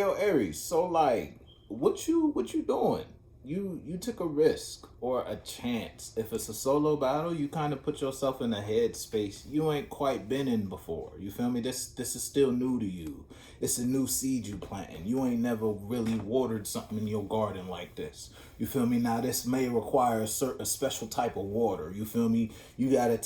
yo, Aries. So like, what you doing? You took a risk or a chance. If it's a solo battle, you kind of put yourself in a headspace you ain't quite been in before. You feel me? This is still new to you. It's a new seed you planting. You ain't never really watered something in your garden like this. You feel me? Now this may require a special type of water. You feel me? You gotta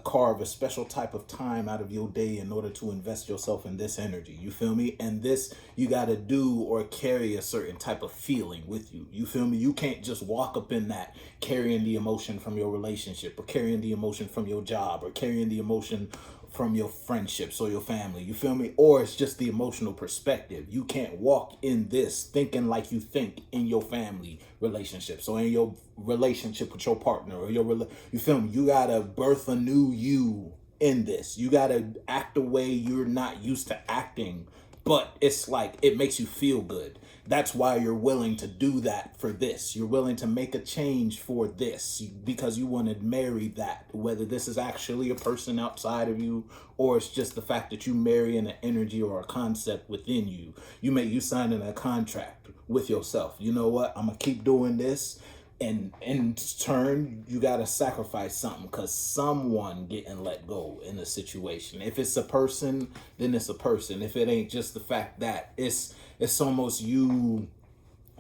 carve a special type of time out of your day in order to invest yourself in this energy. You feel me? And this you gotta do or carry a certain type of feeling with you. You feel me? You can't just walk up in that carrying the emotion from your relationship or carrying the emotion from your job or carrying the emotion from your friendships or your family. You feel me? Or it's just the emotional perspective. You can't walk in this thinking like you think in your family relationships or in your relationship with your partner or you feel me? You gotta birth a new you in this. You gotta act the way you're not used to acting, but it's like it makes you feel good. That's why you're willing to do that for this. You're willing to make a change for this because you want to marry that. Whether this is actually a person outside of you or it's just the fact that you marry an energy or a concept within you. You signing a contract with yourself. You know what? I'm gonna keep doing this. And in turn, you got to sacrifice something because someone getting let go in a situation. If it's a person, then it's a person. If it ain't just the fact that it's almost you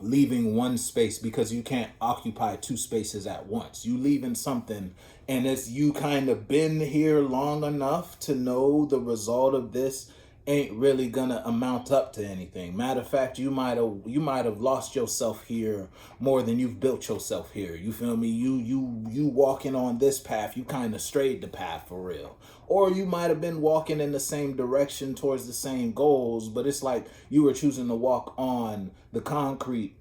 leaving one space because you can't occupy two spaces at once. You leaving something and it's you kind of been here long enough to know the result of this ain't really gonna amount up to anything. Matter of fact, you might have lost yourself here more than you've built yourself here. You feel me? You walking on this path, you kind of strayed the path for real. Or you might have been walking in the same direction towards the same goals, but it's like you were choosing to walk on the concrete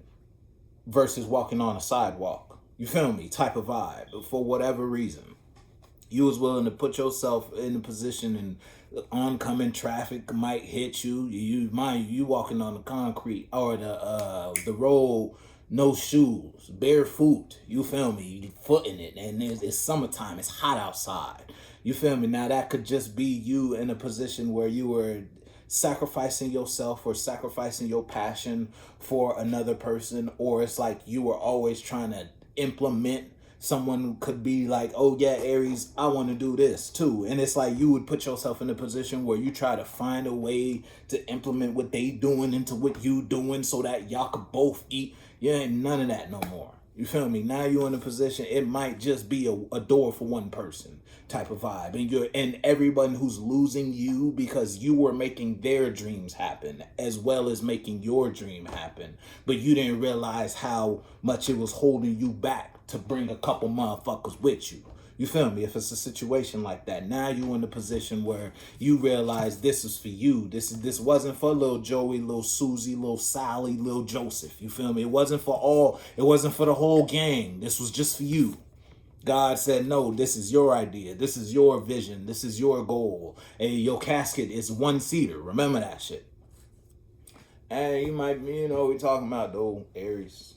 versus walking on a sidewalk. You feel me? Type of vibe for whatever reason you was willing to put yourself in a position and oncoming traffic might hit you. You walking on the concrete or the road, no shoes, barefoot. You feel me? You foot in it, and it's summertime. It's hot outside. You feel me? Now that could just be you in a position where you were sacrificing yourself or sacrificing your passion for another person, or it's like you were always trying to implement. Someone could be like, oh yeah, Aries, I want to do this too. And it's like you would put yourself in a position where you try to find a way to implement what they doing into what you doing so that y'all could both eat. You ain't none of that no more. You feel me? Now you're in a position, it might just be a door for one person type of vibe. And everyone who's losing you because you were making their dreams happen as well as making your dream happen. But you didn't realize how much it was holding you back to bring a couple motherfuckers with you. You feel me? If it's a situation like that, now you in the position where you realize this is for you. This wasn't for little Joey, little Susie, little Sally, little Joseph. You feel me? It wasn't for the whole gang. This was just for you. God said, no, this is your idea. This is your vision. This is your goal. And your casket is one seater. Remember that shit. And you might, we talking about though, Aries.